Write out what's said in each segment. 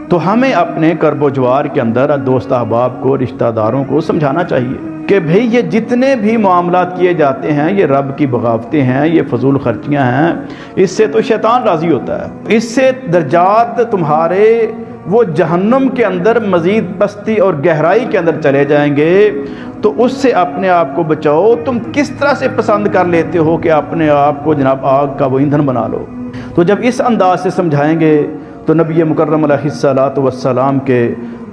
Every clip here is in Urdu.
تو ہمیں اپنے کرب و جوار کے اندر دوست احباب کو، رشتہ داروں کو سمجھانا چاہیے کہ بھئی یہ جتنے بھی معاملات کیے جاتے ہیں یہ رب کی بغاوتیں ہیں، یہ فضول خرچیاں ہیں، اس سے تو شیطان راضی ہوتا ہے، اس سے درجات تمہارے وہ جہنم کے اندر مزید پستی اور گہرائی کے اندر چلے جائیں گے۔ تو اس سے اپنے آپ کو بچاؤ۔ تم کس طرح سے پسند کر لیتے ہو کہ اپنے آپ کو جناب آگ کا وہ ایندھن بنا لو؟ تو جب اس انداز سے سمجھائیں گے تو نبی مکرم علیہ الصلاۃ والسلام کے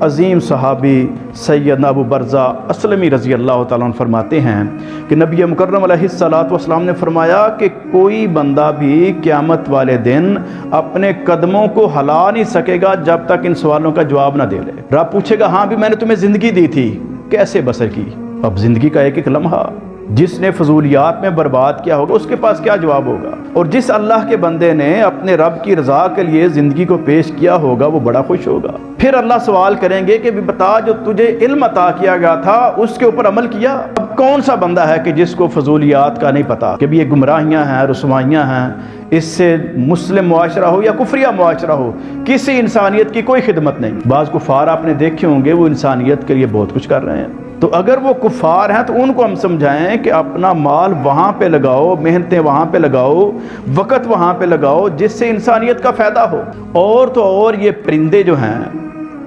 عظیم صحابی سیدنا ابو برزہ اسلمی رضی اللہ تعالیٰ عنہ فرماتے ہیں کہ نبی مکرم علیہ الصلاۃ والسلام نے فرمایا کہ کوئی بندہ بھی قیامت والے دن اپنے قدموں کو ہلا نہیں سکے گا جب تک ان سوالوں کا جواب نہ دے لے۔ رب پوچھے گا ہاں بھی میں نے تمہیں زندگی دی تھی، کیسے بسر کی؟ اب زندگی کا ایک ایک لمحہ جس نے فضولیات میں برباد کیا ہوگا اس کے پاس کیا جواب ہوگا؟ اور جس اللہ کے بندے نے اپنے رب کی رضا کے لیے زندگی کو پیش کیا ہوگا وہ بڑا خوش ہوگا۔ پھر اللہ سوال کریں گے کہ بتا جو تجھے علم عطا کیا گیا تھا اس کے اوپر عمل کیا؟ اب کون سا بندہ ہے کہ جس کو فضولیات کا نہیں پتا کہ بھی یہ گمراہیاں ہیں، رسوائیاں ہیں، اس سے مسلم معاشرہ ہو یا کفریہ معاشرہ ہو کسی انسانیت کی کوئی خدمت نہیں۔ بعض کفار آپ نے دیکھے ہوں گے وہ انسانیت کے لیے بہت کچھ کر رہے ہیں، تو اگر وہ کفار ہیں تو ان کو ہم سمجھائیں کہ اپنا مال وہاں پہ لگاؤ، محنتیں وہاں پہ لگاؤ، وقت وہاں پہ لگاؤ جس سے انسانیت کا فائدہ ہو۔ اور تو اور یہ پرندے جو ہیں،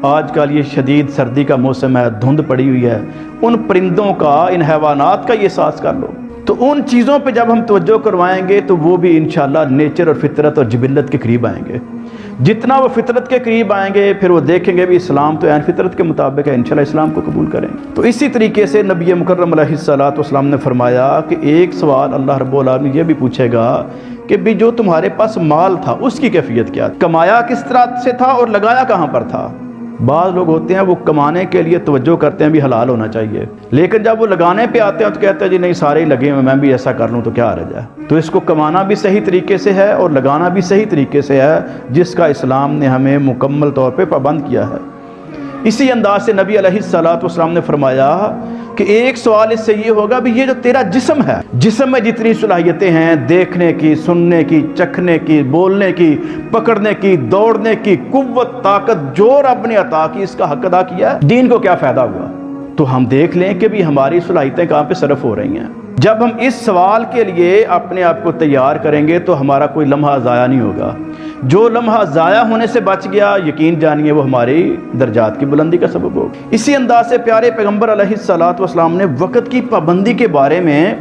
آج کل یہ شدید سردی کا موسم ہے، دھند پڑی ہوئی ہے، ان پرندوں کا، ان حیوانات کا یہ احساس کر لو۔ تو ان چیزوں پہ جب ہم توجہ کروائیں گے تو وہ بھی انشاءاللہ نیچر اور فطرت اور جبلت کے قریب آئیں گے۔ جتنا وہ فطرت کے قریب آئیں گے پھر وہ دیکھیں گے بھی اسلام تو عین فطرت کے مطابق ہے، انشاءاللہ اسلام کو قبول کریں گے۔ تو اسی طریقے سے نبی مکرم علیہ الصلاۃ والسلام نے فرمایا کہ ایک سوال اللہ رب العالمین یہ بھی پوچھے گا کہ بھی جو تمہارے پاس مال تھا اس کی کیفیت کیا، کمایا کس طرح سے تھا اور لگایا کہاں پر تھا؟ بعض لوگ ہوتے ہیں وہ کمانے کے لیے توجہ کرتے ہیں بھی حلال ہونا چاہیے، لیکن جب وہ لگانے پہ آتے ہیں تو کہتے ہیں جی نہیں سارے ہی لگے ہوئے، میں بھی ایسا کر لوں تو کیا حرج ہے؟ تو اس کو کمانا بھی صحیح طریقے سے ہے اور لگانا بھی صحیح طریقے سے ہے جس کا اسلام نے ہمیں مکمل طور پہ پابند کیا ہے۔ اسی انداز سے نبی علیہ الصلاۃ والسلام نے فرمایا کہ ایک سوال اس سے یہ ہوگا بھی یہ جو تیرا جسم ہے، جسم میں جتنی صلاحیتیں ہیں دیکھنے کی، سننے کی، چکھنے کی، بولنے کی، پکڑنے کی، دوڑنے کی، قوت، طاقت جو رب نے عطا کی اس کا حق ادا کیا ہے، دین کو کیا فائدہ ہوا؟ تو ہم دیکھ لیں کہ بھی ہماری صلاحیتیں کہاں پہ صرف ہو رہی ہیں۔ جب ہم اس سوال کے لیے اپنے آپ کو تیار کریں گے تو ہمارا کوئی لمحہ ضائع نہیں ہوگا۔ جو لمحہ ضائع ہونے سے بچ گیا یقین جانیے وہ ہماری درجات کی بلندی کا سبب ہوگا۔ اسی انداز سے پیارے پیغمبر علیہ الصلاۃ والسلام نے وقت کی پابندی کے بارے میں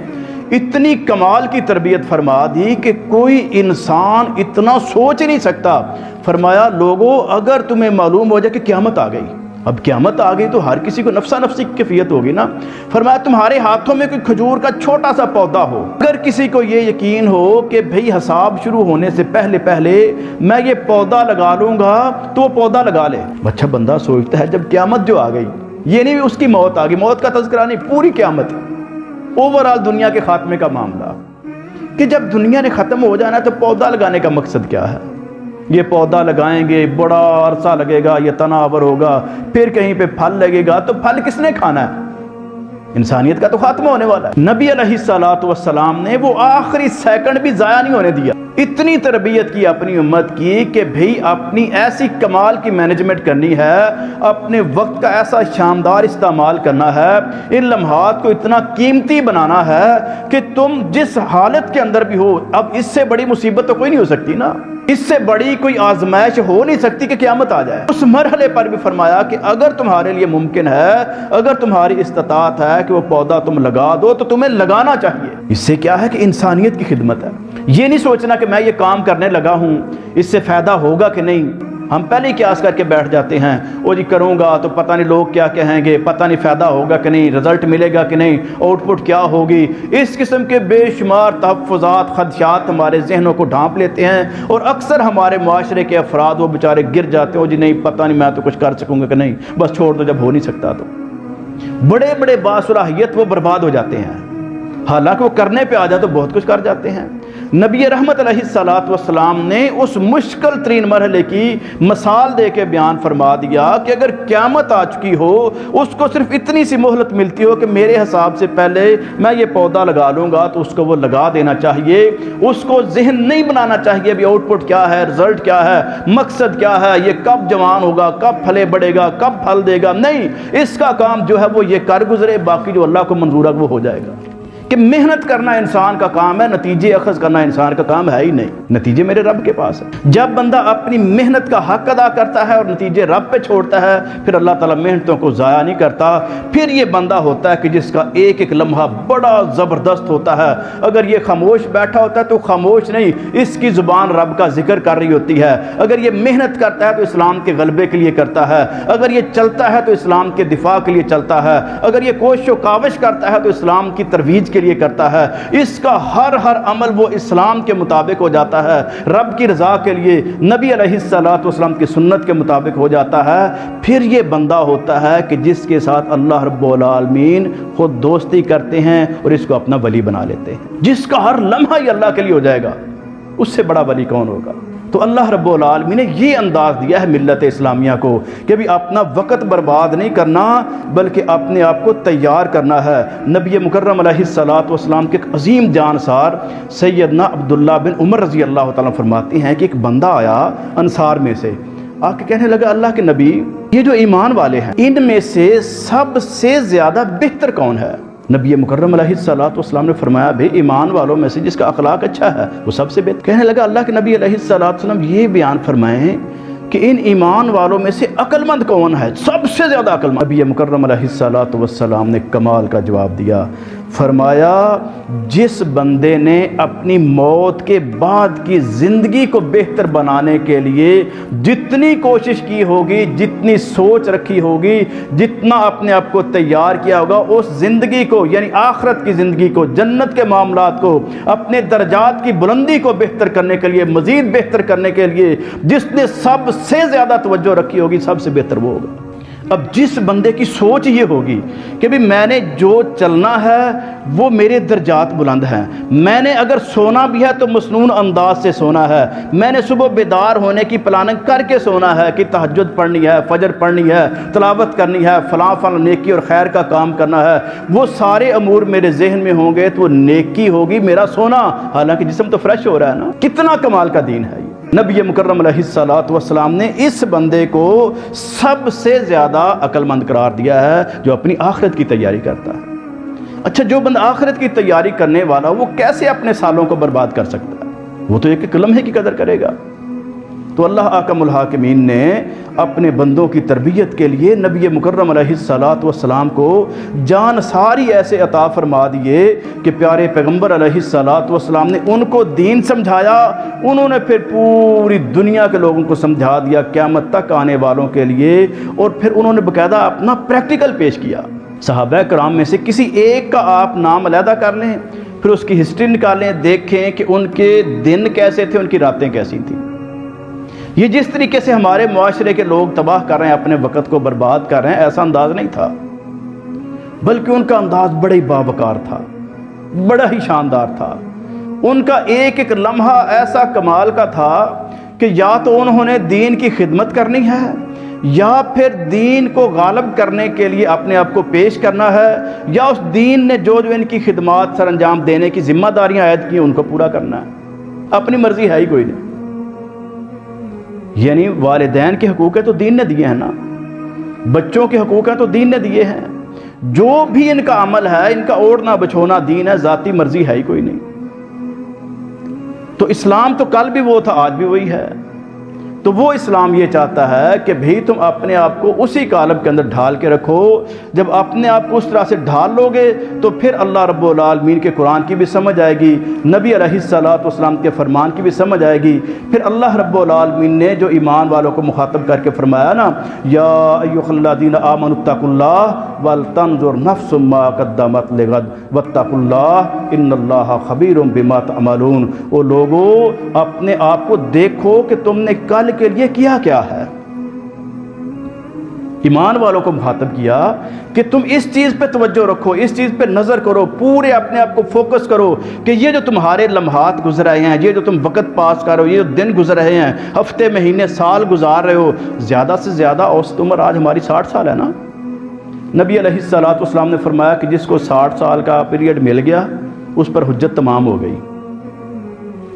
اتنی کمال کی تربیت فرما دی کہ کوئی انسان اتنا سوچ نہیں سکتا۔ فرمایا لوگو اگر تمہیں معلوم ہو جائے کہ قیامت آ گئی، اب قیامت آ گئی تو ہر کسی کو نفسا نفسی کی کیفیت ہوگی نا۔ فرمایا تمہارے ہاتھوں میں کوئی کھجور کا چھوٹا سا پودا ہو، اگر کسی کو یہ یقین ہو کہ بھئی حساب شروع ہونے سے پہلے پہلے میں یہ پودا لگا لوں گا تو وہ پودا لگا لے۔ اچھا بندہ سوچتا ہے جب قیامت جو آ گئی، یہ نہیں اس کی موت آ گئی، موت کا تذکرہ نہیں، پوری قیامت، اوورآل دنیا کے خاتمے کا معاملہ، کہ جب دنیا نے ختم ہو جانا تو پودا لگانے کا مقصد کیا ہے؟ یہ پودا لگائیں گے، بڑا عرصہ لگے گا، یہ تناور ہوگا، پھر کہیں پہ پھل لگے گا، تو پھل کس نے کھانا ہے؟ انسانیت کا تو خاتمہ ہونے والا ہے۔ نبی علیہ الصلاۃ والسلام نے وہ آخری سیکنڈ بھی ضائع نہیں ہونے دیا، اتنی تربیت کی اپنی امت کی کہ بھئی اپنی ایسی کمال کی مینجمنٹ کرنی ہے، اپنے وقت کا ایسا شاندار استعمال کرنا ہے، ان لمحات کو اتنا قیمتی بنانا ہے کہ تم جس حالت کے اندر بھی ہو، اب اس سے بڑی مصیبت تو کوئی نہیں ہو سکتی نا، اس سے بڑی کوئی آزمائش ہو نہیں سکتی کہ قیامت آ جائے۔ اس مرحلے پر بھی فرمایا کہ اگر تمہارے لیے ممکن ہے، اگر تمہاری استطاعت ہے کہ وہ پودا تم لگا دو تو تمہیں لگانا چاہیے۔ اس سے کیا ہے کہ انسانیت کی خدمت ہے۔ یہ نہیں سوچنا کہ میں یہ کام کرنے لگا ہوں اس سے فائدہ ہوگا کہ نہیں، ہم پہلے ہی قیاس کر کے بیٹھ جاتے ہیں، او جی کروں گا تو پتہ نہیں لوگ کیا کہیں گے، پتہ نہیں فائدہ ہوگا کہ نہیں، رزلٹ ملے گا کہ نہیں، آؤٹ پٹ کیا ہوگی۔ اس قسم کے بے شمار تحفظات، خدشات ہمارے ذہنوں کو ڈھانپ لیتے ہیں، اور اکثر ہمارے معاشرے کے افراد وہ بیچارے گر جاتے ہیں، او جی نہیں پتہ نہیں میں تو کچھ کر سکوں گا کہ نہیں، بس چھوڑ دو جب ہو نہیں سکتا تو۔ بڑے بڑے باصلاحیت وہ برباد ہو جاتے ہیں، حالانکہ وہ کرنے پہ آ جائے تو بہت کچھ کر جاتے ہیں۔ نبی رحمت علیہ الصلوۃ والسلام نے اس مشکل ترین مرحلے کی مثال دے کے بیان فرما دیا کہ اگر قیامت آ چکی ہو، اس کو صرف اتنی سی مہلت ملتی ہو کہ میرے حساب سے پہلے میں یہ پودا لگا لوں گا، تو اس کو وہ لگا دینا چاہیے۔ اس کو ذہن نہیں بنانا چاہیے ابھی آؤٹ پٹ کیا ہے، رزلٹ کیا ہے، مقصد کیا ہے، یہ کب جوان ہوگا، کب پھلے بڑھے گا، کب پھل دے گا۔ نہیں، اس کا کام جو ہے وہ یہ کر گزرے، باقی جو اللہ کو منظور ہے وہ ہو جائے گا۔ کہ محنت کرنا انسان کا کام ہے، نتیجے اخذ کرنا انسان کا کام ہے ہی نہیں، نتیجے میرے رب کے پاس ہے۔ جب بندہ اپنی محنت کا حق ادا کرتا ہے اور نتیجے رب پہ چھوڑتا ہے، پھر اللہ تعالیٰ محنتوں کو ضائع نہیں کرتا۔ پھر یہ بندہ ہوتا ہے کہ جس کا ایک ایک لمحہ بڑا زبردست ہوتا ہے۔ اگر یہ خاموش بیٹھا ہوتا ہے تو خاموش نہیں، اس کی زبان رب کا ذکر کر رہی ہوتی ہے۔ اگر یہ محنت کرتا ہے تو اسلام کے غلبے کے لیے کرتا ہے، اگر یہ چلتا ہے تو اسلام کے دفاع کے لیے چلتا ہے، اگر یہ کوشش و کاوش کرتا ہے تو اسلام کی ترویج کے لیے کرتا ہے۔ اس کا ہر عمل وہ اسلام کے مطابق ہو جاتا ہے، رب کی رضا کے لیے، نبی علیہ الصلوۃ والسلام کی سنت کے مطابق ہو جاتا ہے۔ پھر یہ بندہ ہوتا ہے کہ جس کے ساتھ اللہ رب العالمین خود دوستی کرتے ہیں اور اس کو اپنا ولی بنا لیتے ہیں، جس کا ہر لمحہ ہی اللہ کے لیے ہو جائے گا۔ اس سے بڑا ولی کون ہوگا؟ تو اللہ رب العالمین نے یہ انداز دیا ہے ملت اسلامیہ کو کہ ابھی اپنا وقت برباد نہیں کرنا بلکہ اپنے آپ کو تیار کرنا ہے۔ نبی مکرم علیہ الصلوۃ والسلام کے ایک عظیم جانسار سیدنا عبداللہ بن عمر رضی اللہ تعالیٰ فرماتے ہیں کہ ایک بندہ آیا انصار میں سے، آ کے کہنے لگا اللہ کے نبی، یہ جو ایمان والے ہیں ان میں سے سب سے زیادہ بہتر کون ہے؟ نبی مکرم علیہ الصلوۃ والسلام نے فرمایا بھئی ایمان والوں میں سے جس کا اخلاق اچھا ہے وہ سب سے بہتر۔ کہنے لگا اللہ کے نبی علیہ الصلوۃ والسلام یہ بیان فرمائیں کہ ان ایمان والوں میں سے عقل مند کون ہے، سب سے زیادہ عقل مند؟ نبی مکرم علیہ الصلوۃ والسلام نے کمال کا جواب دیا، فرمایا جس بندے نے اپنی موت کے بعد کی زندگی کو بہتر بنانے کے لیے جتنی کوشش کی ہوگی، جتنی سوچ رکھی ہوگی، جتنا اپنے آپ کو تیار کیا ہوگا، اس زندگی کو یعنی آخرت کی زندگی کو، جنت کے معاملات کو، اپنے درجات کی بلندی کو بہتر کرنے کے لیے، مزید بہتر کرنے کے لیے جس نے سب سے زیادہ توجہ رکھی ہوگی، سب سے بہتر وہ ہوگا۔ اب جس بندے کی سوچ یہ ہوگی کہ بھی میں نے جو چلنا ہے وہ میرے درجات بلند ہیں، میں نے اگر سونا بھی ہے تو مسنون انداز سے سونا ہے، میں نے صبح بیدار ہونے کی پلاننگ کر کے سونا ہے کہ تہجد پڑھنی ہے، فجر پڑھنی ہے، تلاوت کرنی ہے، فلاں فلاں نیکی اور خیر کا کام کرنا ہے، وہ سارے امور میرے ذہن میں ہوں گے تو وہ نیکی ہوگی میرا سونا، حالانکہ جسم تو فریش ہو رہا ہے نا۔ کتنا کمال کا دین ہے یہ۔ نبی مکرم علیہ الصلوۃ والسلام نے اس بندے کو سب سے زیادہ عقل مند قرار دیا ہے جو اپنی آخرت کی تیاری کرتا ہے۔ اچھا، جو بندہ آخرت کی تیاری کرنے والا وہ کیسے اپنے سالوں کو برباد کر سکتا ہے؟ وہ تو ایک لمحے کی قدر کرے گا۔ تو اللہ احکم الحاکمین نے اپنے بندوں کی تربیت کے لیے نبی مکرم علیہ الصلوۃ والسلام کو جان ساری ایسے عطا فرما دیے کہ پیارے پیغمبر علیہ الصلوۃ والسلام نے ان کو دین سمجھایا، انہوں نے پھر پوری دنیا کے لوگوں کو سمجھا دیا قیامت تک آنے والوں کے لیے، اور پھر انہوں نے باقاعدہ اپنا پریکٹیکل پیش کیا۔ صحابہ کرام میں سے کسی ایک کا آپ نام علیحدہ کر لیں، پھر اس کی ہسٹری نکالیں، دیکھیں کہ ان کے دن کیسے تھے، ان کی راتیں کیسی تھیں۔ یہ جس طریقے سے ہمارے معاشرے کے لوگ تباہ کر رہے ہیں، اپنے وقت کو برباد کر رہے ہیں، ایسا انداز نہیں تھا، بلکہ ان کا انداز بڑا ہی باوقار تھا، بڑا ہی شاندار تھا۔ ان کا ایک ایک لمحہ ایسا کمال کا تھا کہ یا تو انہوں نے دین کی خدمت کرنی ہے یا پھر دین کو غالب کرنے کے لیے اپنے آپ کو پیش کرنا ہے، یا اس دین نے جو ان کی خدمات سر انجام دینے کی ذمہ داریاں عائد کی ان کو پورا کرنا ہے۔ اپنی مرضی ہے ہی کوئی نہیں۔ یعنی والدین کے حقوق ہیں تو دین نے دیے ہیں نا، بچوں کے حقوق ہیں تو دین نے دیے ہیں، جو بھی ان کا عمل ہے، ان کا اوڑھنا بچھونا دین ہے، ذاتی مرضی ہے ہی کوئی نہیں۔ تو اسلام تو کل بھی وہ تھا، آج بھی وہی ہے۔ تو وہ اسلام یہ چاہتا ہے کہ بھئی تم اپنے آپ کو اسی قالب کے اندر ڈھال کے رکھو۔ جب اپنے آپ کو اس طرح سے ڈھال لو گے تو پھر اللہ رب العالمین کے قرآن کی بھی سمجھ آئے گی، نبی علیہ الصلوۃ والسلام کے فرمان کی بھی سمجھ آئے گی۔ پھر اللہ رب العالمین نے جو ایمان والوں کو مخاطب کر کے فرمایا نا، یا ایھا الذین آمنوا اتقوا اللہ ولتنظر نفس ما قدمت لغد واتقوا اللہ ان اللہ خبیر بما تعملون۔ او لوگو، اپنے آپ کو دیکھو کہ تم نے کل کے لیے کیا کیا ہے، ایمان والوں کو مخاطب کیا کہ تم اس چیز پہ توجہ رکھو، اس چیز پہ نظر کرو، پورے اپنے آپ کو فوکس کرو کہ یہ جو تمہارے لمحات گزر رہے ہیں، یہ جو تم وقت پاس کر رہے ہو، یہ جو دن گزر رہے ہیں، ہفتے مہینے سال گزار رہے ہو، زیادہ سے زیادہ اوسط عمر آج ہماری 60 سال ہے نا۔ نبی علیہ السلام نے فرمایا کہ جس کو 60 سال کا پیریڈ مل گیا اس پر حجت تمام ہو گئی،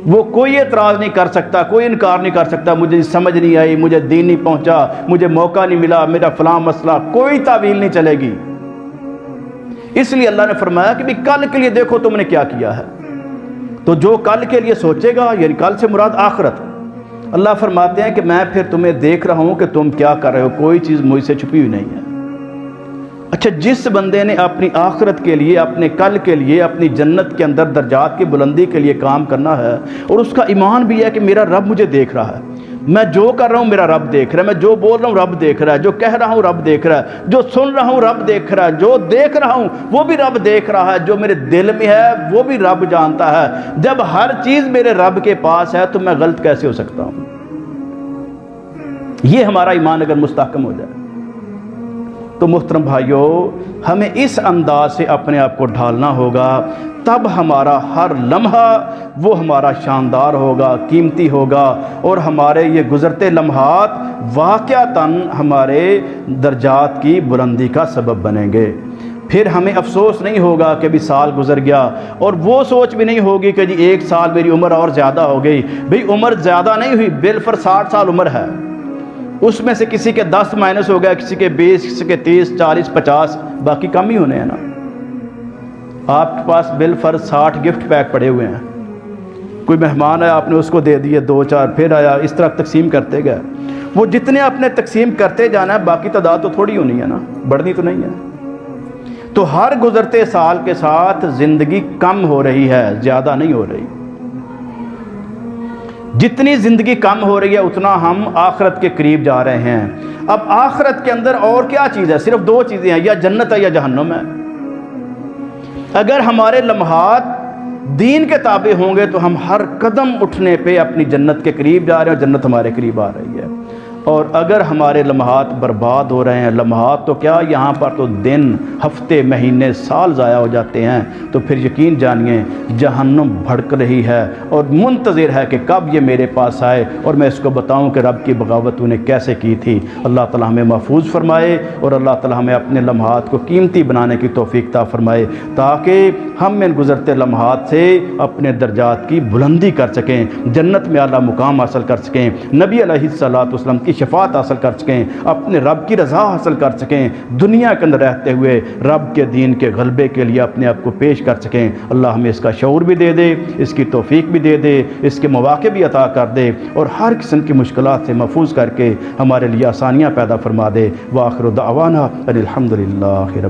وہ کوئی اعتراض نہیں کر سکتا، کوئی انکار نہیں کر سکتا مجھے سمجھ نہیں آئی، مجھے دین نہیں پہنچا، مجھے موقع نہیں ملا، میرا فلاں مسئلہ، کوئی تعویل نہیں چلے گی۔ اس لیے اللہ نے فرمایا کہ بھی کل کے لیے دیکھو تم نے کیا کیا ہے، تو جو کل کے لیے سوچے گا، یعنی کل سے مراد آخرت، اللہ فرماتے ہیں کہ میں پھر تمہیں دیکھ رہا ہوں کہ تم کیا کر رہے ہو، کوئی چیز مجھ سے چھپی ہوئی نہیں ہے۔ اچھا، جس بندے نے اپنی آخرت کے لیے، اپنے کل کے لیے، اپنی جنت کے اندر درجات کی بلندی کے لیے کام کرنا ہے، اور اس کا ایمان بھی ہے کہ میرا رب مجھے دیکھ رہا ہے، میں جو کر رہا ہوں میرا رب دیکھ رہا ہے، میں جو بول رہا ہوں رب دیکھ رہا ہے، جو کہہ رہا ہوں رب دیکھ رہا ہے، جو سن رہا ہوں رب دیکھ رہا ہے، جو دیکھ رہا ہوں وہ بھی رب دیکھ رہا ہے، جو میرے دل میں ہے وہ بھی رب جانتا ہے۔ جب ہر چیز میرے رب کے پاس ہے تو میں غلط کیسے ہو سکتا ہوں؟ یہ ہمارا ایمان اگر مستحکم ہو جائے تو محترم بھائیوں، ہمیں اس انداز سے اپنے آپ کو ڈھالنا ہوگا، تب ہمارا ہر لمحہ وہ ہمارا شاندار ہوگا، قیمتی ہوگا، اور ہمارے یہ گزرتے لمحات واقعتاً ہمارے درجات کی بلندی کا سبب بنیں گے۔ پھر ہمیں افسوس نہیں ہوگا کہ بھی سال گزر گیا، اور وہ سوچ بھی نہیں ہوگی کہ جی 1 سال میری عمر اور زیادہ ہو گئی۔ بھئی عمر زیادہ نہیں ہوئی، بالفرض 60 سال عمر ہے، اس میں سے کسی کے 10 مائنس ہو گیا، کسی کے 20، کسی کے 30، 40، 50، باقی کم ہی ہونے ہیں نا۔ آپ کے پاس بالفرض 60 گفٹ پیک پڑے ہوئے ہیں، کوئی مہمان آیا آپ نے اس کو دے دیے 2 4، پھر آیا، اس طرح تقسیم کرتے گئے۔ وہ جتنے آپ نے تقسیم کرتے جانا ہے، باقی تعداد تو تھوڑی ہونی ہے نا، بڑھنی تو نہیں ہے۔ تو ہر گزرتے سال کے ساتھ زندگی کم ہو رہی ہے، زیادہ نہیں ہو رہی۔ جتنی زندگی کم ہو رہی ہے اتنا ہم آخرت کے قریب جا رہے ہیں۔ اب آخرت کے اندر اور کیا چیز ہے؟ صرف 2 چیزیں ہیں، یا جنت ہے یا جہنم ہے۔ اگر ہمارے لمحات دین کے تابع ہوں گے تو ہم ہر قدم اٹھنے پہ اپنی جنت کے قریب جا رہے ہیں، اور جنت ہمارے قریب آ رہی ہے۔ اور اگر ہمارے لمحات برباد ہو رہے ہیں، لمحات تو کیا، یہاں پر تو دن، ہفتے، مہینے، سال ضائع ہو جاتے ہیں، تو پھر یقین جانیے جہنم بھڑک رہی ہے اور منتظر ہے کہ کب یہ میرے پاس آئے اور میں اس کو بتاؤں کہ رب کی بغاوت انہیں کیسے کی تھی۔ اللہ تعالیٰ ہمیں محفوظ فرمائے، اور اللہ تعالیٰ ہمیں اپنے لمحات کو قیمتی بنانے کی توفیق عطا فرمائے، تاکہ ہم ان گزرتے لمحات سے اپنے درجات کی بلندی کر سکیں، جنت میں اعلیٰ مقام حاصل کر سکیں، نبی علیہ السلام کی شفاعت حاصل کر سکیں، اپنے رب کی رضا حاصل کر سکیں، دنیا کے اندر رہتے ہوئے رب کے دین کے غلبے کے لیے اپنے آپ کو پیش کر سکیں۔ اللہ ہمیں اس کا شعور بھی دے دے، اس کی توفیق بھی دے دے، اس کے مواقع بھی عطا کر دے، اور ہر قسم کی مشکلات سے محفوظ کر کے ہمارے لیے آسانیاں پیدا فرما دے۔ وآخر دعوانا الحمدللہ رب